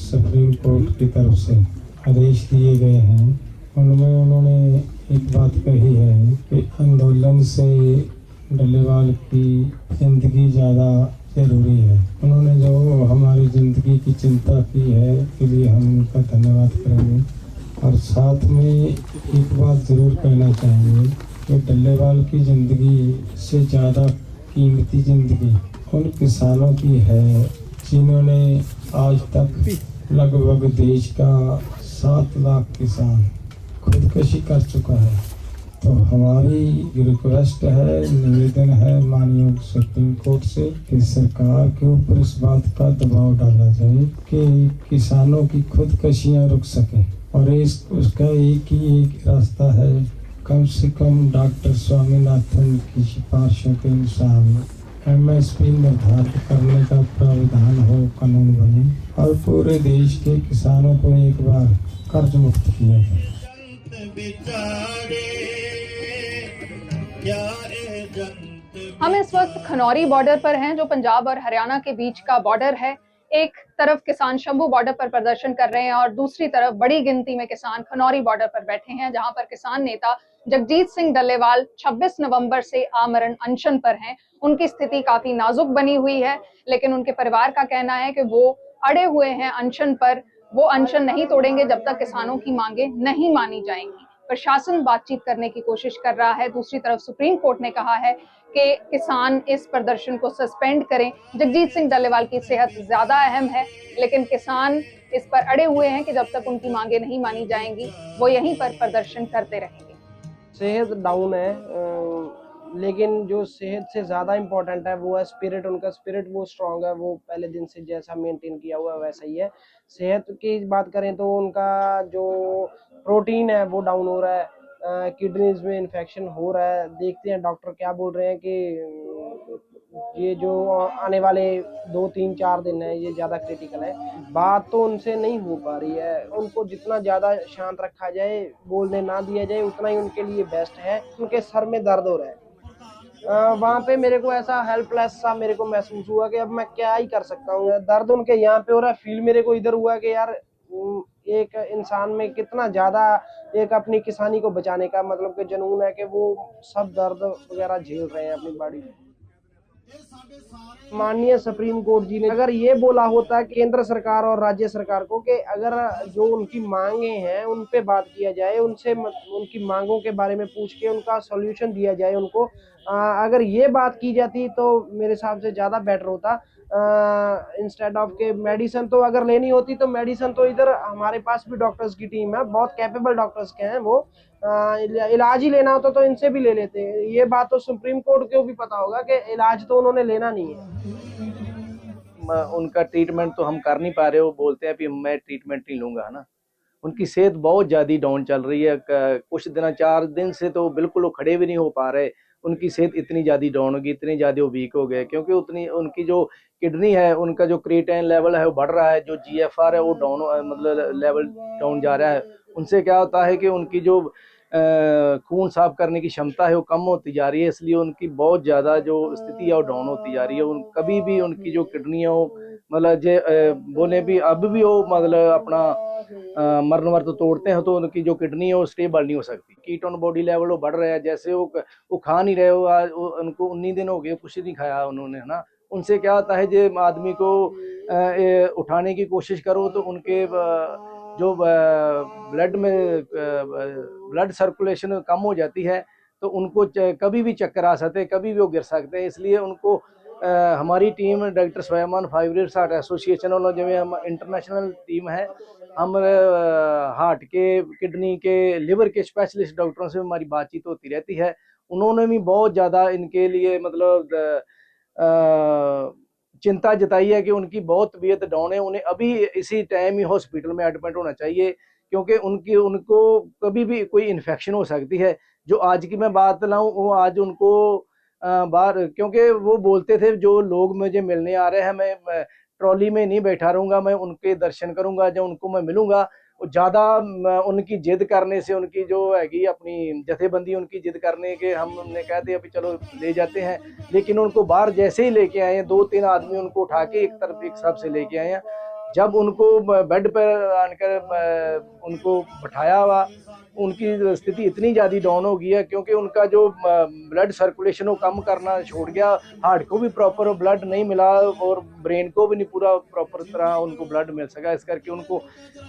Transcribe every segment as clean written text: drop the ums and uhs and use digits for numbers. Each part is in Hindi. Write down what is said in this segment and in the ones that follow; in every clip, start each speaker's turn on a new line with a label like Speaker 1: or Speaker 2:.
Speaker 1: सुप्रीम कोर्ट की तरफ से आदेश दिए गए हैं, उनमें उन्होंने एक बात कही है कि आंदोलन से डल्लेवाल की जिंदगी ज़्यादा ज़रूरी है। उन्होंने जो हमारी ज़िंदगी की चिंता की है, इसके लिए हम उनका धन्यवाद करेंगे। और साथ में एक बात ज़रूर कहना चाहेंगे कि डल्लेवाल की ज़िंदगी से ज़्यादा कीमती ज़िंदगी उन किसानों की है जिन्होंने आज तक लगभग देश का 7 लाख किसान खुदकशी कर चुका है। तो हमारी रिक्वेस्ट है, निवेदन है माननीय सुप्रीम कोर्ट से कि सरकार के ऊपर इस बात का दबाव डाला जाए कि किसानों की खुदकशियां रुक सकें। और उसका एक रास्ता है, कम से कम डॉक्टर स्वामीनाथन की सिफारिशों के अनुसार एमएसपी निर्धारित करने का प्रावधान हो, कानून बने और पूरे देश के किसानों को एक बार कर्ज मुक्त किया जाए।
Speaker 2: हम इस वक्त खनौरी बॉर्डर पर हैं, जो पंजाब और हरियाणा के बीच का बॉर्डर है। एक तरफ किसान शंभू बॉर्डर पर प्रदर्शन कर रहे हैं और दूसरी तरफ बड़ी गिनती में किसान खनौरी बॉर्डर पर बैठे हैं, जहां पर किसान नेता जगजीत सिंह डल्लेवाल 26 नवंबर से आमरण अनशन पर हैं। उनकी स्थिति काफी नाजुक बनी हुई है, लेकिन उनके परिवार का कहना है कि वो अड़े हुए हैं अनशन पर। वो अनशन नहीं तोड़ेंगे जब तक किसानों की मांगे नहीं मानी जाएंगी। प्रशासन बातचीत करने की कोशिश कर रहा है। दूसरी तरफ सुप्रीम कोर्ट ने कहा है कि किसान इस प्रदर्शन को सस्पेंड करें। जगजीत सिंह डल्लेवाल की सेहत ज्यादा अहम है, लेकिन किसान इस पर अड़े हुए हैं कि जब तक उनकी मांगे नहीं मानी जाएंगी वो यहीं पर प्रदर्शन करते रहेंगे।
Speaker 3: सेहत डाउन है, लेकिन जो सेहत से ज़्यादा इम्पोर्टेंट है वो है स्पिरिट। उनका स्पिरिट वो स्ट्रांग है, वो पहले दिन से जैसा मेंटेन किया हुआ है वैसा ही है। सेहत की बात करें तो उनका जो प्रोटीन है वो डाउन हो रहा है, किडनीज में इन्फेक्शन हो रहा है। देखते हैं डॉक्टर क्या बोल रहे हैं कि ये जो आने वाले 2-3-4 दिन है ये ज़्यादा क्रिटिकल है। बात तो उनसे नहीं हो पा रही है। उनको जितना ज़्यादा शांत रखा जाए, बोलने ना दिया जाए, उतना ही उनके लिए बेस्ट है। उनके सर में दर्द हो रहा है। वहाँ पे मेरे को ऐसा हेल्पलेस सा मेरे को महसूस हुआ कि अब मैं क्या ही कर सकता हूँ। दर्द उनके यहाँ पे हो रहा है, फील मेरे को इधर हुआ कि यार एक इंसान में कितना ज़्यादा एक अपनी किसानी को बचाने का मतलब कि जुनून है कि वो सब दर्द वगैरह झेल रहे हैं अपनी बॉडी में। माननीय सुप्रीम कोर्ट जी ने अगर ये बोला होता केंद्र सरकार और राज्य सरकार को कि अगर जो उनकी मांगे हैं उन पे बात किया जाए, उनसे उनकी मांगों के बारे में पूछ के उनका सॉल्यूशन दिया जाए उनको, अगर ये बात की जाती तो मेरे हिसाब से ज़्यादा बेटर होता। इंस्टेड ऑफ के मेडिसिन तो अगर लेनी होती तो मेडिसिन तो इधर हमारे पास भी डॉक्टर्स की टीम है, बहुत कैपेबल डॉक्टर्स के हैं वो। इलाज ही लेना होता तो इनसे भी ले लेते हैं। ये बात तो सुप्रीम कोर्ट को भी पता होगा कि इलाज तो उन्होंने लेना नहीं है।
Speaker 4: उनका ट्रीटमेंट तो हम कर नहीं पा रहे। वो बोलते हैं कि मैं ट्रीटमेंट नहीं लूंगा, है ना। उनकी सेहत बहुत ज़्यादा डाउन चल रही है। कुछ दिन 4 दिन से तो बिल्कुल वो खड़े भी नहीं हो पा रहे। उनकी सेहत इतनी ज़्यादा डाउन होगी, इतनी ज़्यादा वो वीक हो गए, क्योंकि उतनी उनकी जो किडनी है उनका जो क्रिएटिनिन लेवल है वो बढ़ रहा है, जो GFR है वो डाउन मतलब लेवल डाउन जा रहा है। उनसे क्या होता है कि उनकी जो खून साफ करने की क्षमता है वो कम होती जा रही है, इसलिए उनकी बहुत ज़्यादा जो स्थिति है वो डाउन होती जा रही है। कभी भी उनकी जो किडनी हो मतलब जे बोले भी अब भी वो मतलब अपना मरण वर्त तोड़ते हैं तो उनकी जो किडनी है वो स्टेबल नहीं हो सकती। कीटोन बॉडी लेवल वो बढ़ रहा है, जैसे वो खा नहीं रहे हो। आज उनको 19 दिन हो गए कुछ नहीं खाया उन्होंने, है ना। उनसे क्या होता है जो आदमी को उठाने की कोशिश करो तो उनके जो ब्लड में ब्लड सर्कुलेशन कम हो जाती है, तो उनको कभी भी चक्कर आ सकते हैं, कभी भी वो गिर सकते हैं। इसलिए उनको हमारी टीम डॉक्टर स्वायमान फाइब्रिल रिसर्च एसोसिएशन वालों जो हम इंटरनेशनल टीम है, हम हार्ट के, किडनी के, लिवर के स्पेशलिस्ट डॉक्टरों से हमारी बातचीत होती रहती है। उन्होंने भी बहुत ज़्यादा इनके लिए मतलब चिंता जताई है कि उनकी बहुत तबीयत डाउन है, उन्हें अभी इसी टाइम ही हॉस्पिटल में एडमिट होना चाहिए, क्योंकि उनको कभी भी कोई इन्फेक्शन हो सकती है। जो आज की मैं बात लाऊं, वो आज उनको बाहर, क्योंकि वो बोलते थे जो लोग मुझे मिलने आ रहे हैं मैं ट्रॉली में नहीं बैठा रहूंगा, मैं उनके दर्शन करूंगा, जब उनको मैं मिलूंगा। ज़्यादा उनकी जिद करने से, उनकी जो हैगी अपनी जथेबंदी उनकी जिद करने के हमने कहते अभी चलो ले जाते हैं, लेकिन उनको बाहर जैसे ही लेके आए हैं 2-3 आदमी उनको उठा के एक तरफ एक सब से लेके आए हैं, जब उनको बेड पर आनकर उनको बैठाया हुआ, उनकी स्थिति इतनी ज़्यादा डाउन हो गई है क्योंकि उनका जो ब्लड सर्कुलेशन वो कम करना छोड़ गया, हार्ट को भी प्रॉपर ब्लड नहीं मिला और ब्रेन को भी नहीं पूरा प्रॉपर तरह उनको ब्लड मिल सका। इस करके उनको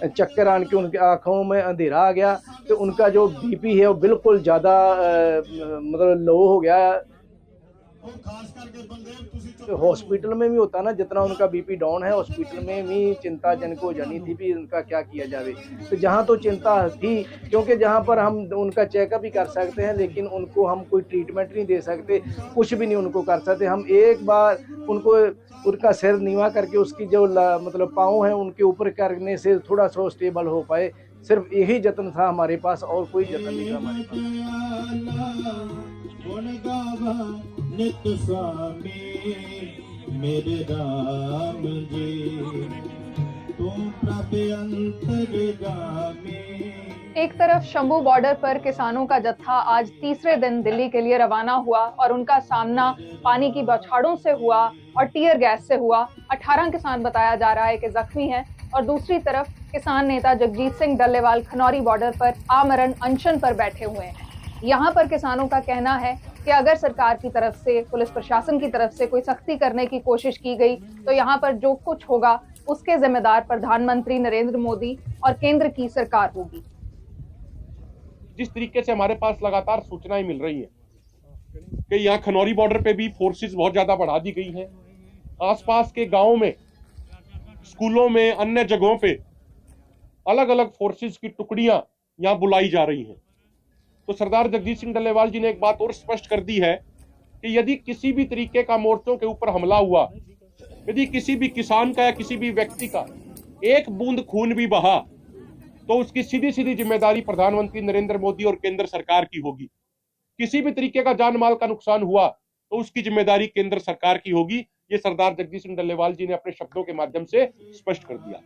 Speaker 4: चक्कर आन के उनकी आँखों में अंधेरा आ गया, तो उनका जो बीपी है वो बिल्कुल ज़्यादा मतलब लो हो गया। तो हॉस्पिटल में भी होता ना, जितना उनका बीपी डाउन है हॉस्पिटल में भी चिंताजनक हो जानी थी भी उनका क्या किया जाए। तो जहाँ तो चिंता थी, क्योंकि जहाँ पर हम उनका चेकअप ही कर सकते हैं लेकिन उनको हम कोई ट्रीटमेंट नहीं दे सकते, कुछ भी नहीं उनको कर सकते। हम एक बार उनको उनका सिर नीवा करके उसकी जो मतलब पाँव है उनके ऊपर करने से थोड़ा सा स्टेबल हो पाए, सिर्फ यही जतन था हमारे पास और कोई जतन नहीं था हमारे पास।
Speaker 5: नित स्वामी मेरे राम जी, तुम प्रभु अंतर्गामी।
Speaker 2: एक तरफ शंभू बॉर्डर पर किसानों का जत्था आज तीसरे दिन दिल्ली के लिए रवाना हुआ और उनका सामना पानी की बौछारों से हुआ और टीयर गैस से हुआ। 18 किसान बताया जा रहा है कि जख्मी हैं और दूसरी तरफ किसान नेता जगजीत सिंह डल्लेवाल खनौरी बॉर्डर पर आमरण अनशन पर बैठे हुए हैं। यहाँ पर किसानों का कहना है कि अगर सरकार की तरफ से, पुलिस प्रशासन की तरफ से कोई सख्ती करने की कोशिश की गई तो यहाँ पर जो कुछ होगा उसके जिम्मेदार प्रधानमंत्री नरेंद्र मोदी और केंद्र की सरकार होगी।
Speaker 6: जिस तरीके से हमारे पास लगातार सूचनाएं मिल रही हैं कि यहाँ खनौरी बॉर्डर पे भी फोर्सेस बहुत ज्यादा बढ़ा दी गई हैं, आसपास के गांवों में, स्कूलों में, अन्य जगहों पे अलग अलग फोर्सेस की टुकड़ियां यहाँ बुलाई जा रही हैं। तो सरदार जगजीत सिंह डल्लेवाल जी ने एक बात और स्पष्ट कर दी है कि यदि किसी भी तरीके का मोर्चों के ऊपर हमला हुआ, यदि किसी भी किसान का या किसी भी व्यक्ति का एक बूंद खून भी बहा, तो उसकी सीधी सीधी जिम्मेदारी प्रधानमंत्री नरेंद्र मोदी और केंद्र सरकार की होगी। किसी भी तरीके का जान माल का नुकसान हुआ तो उसकी जिम्मेदारी केंद्र सरकार की होगी। ये सरदार जगजीत सिंह डल्लेवाल जी ने अपने शब्दों के माध्यम से स्पष्ट कर दिया।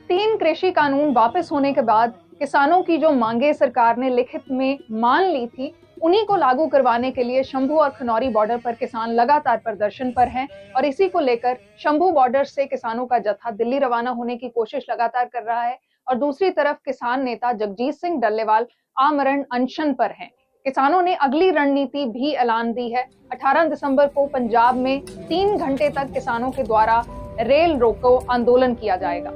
Speaker 2: 3 कृषि कानून वापस होने के बाद किसानों की जो मांगे सरकार ने लिखित में मान ली थी, उन्हीं को लागू करवाने के लिए शंभू और खनौरी बॉर्डर पर किसान लगातार प्रदर्शन पर हैं और इसी को लेकर शंभू बॉर्डर से किसानों का जत्था दिल्ली रवाना होने की कोशिश लगातार कर रहा है और दूसरी तरफ किसान नेता जगजीत सिंह डल्लेवाल आमरण अनशन पर हैं। किसानों ने अगली रणनीति भी ऐलान दी है। 18 दिसंबर को पंजाब में 3 घंटे तक किसानों के द्वारा रेल रोको आंदोलन किया जाएगा।